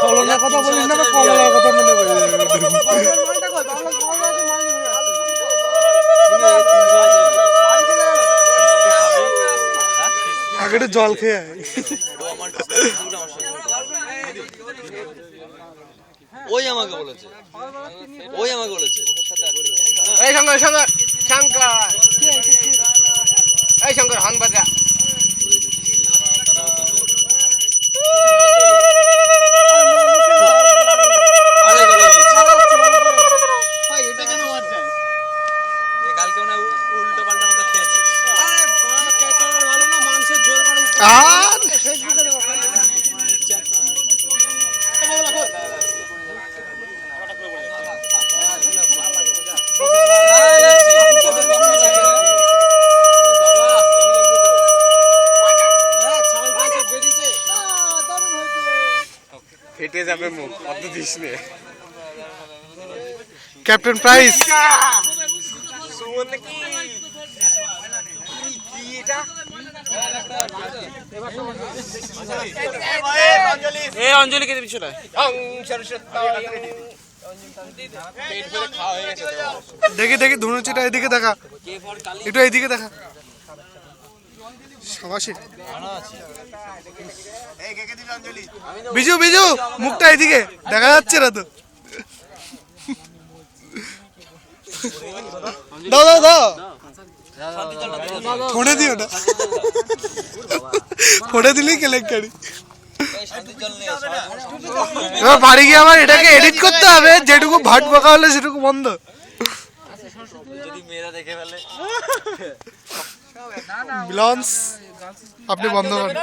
ছলনার কথা বলিস না, কমলার কথা মনে করি। আগে একটু জল খেয়ে ওই আমাকে বলেছে, ওই আমাকে বলেছে এই শঙ্কর শঙ্কর শঙ্কর এই শঙ্কর হন বাজা ফেটে যাবে মুখ, কত দিস নে। ক্যাপ্টেন প্রাইস অঞ্জলি কেটে পিছনে দেখি দেখি ধুনুচিটা এদিকে দেখা, একটু এইদিকে দেখা। সাবাসী বিজু বিজু মুখটা এদিকে দেখা যাচ্ছে না তো। দাও দাও দাও, ফোনে দিও না, ফোনে দিলেই কেলেঙ্কারি। এবার বাড়ি গিয়ে আমার এটাকে এডিট করতে হবে, যেটুকু ভাট বকা হলে সেটুকু বন্ধ। বিলন্স আপনি বন্ধ করেন।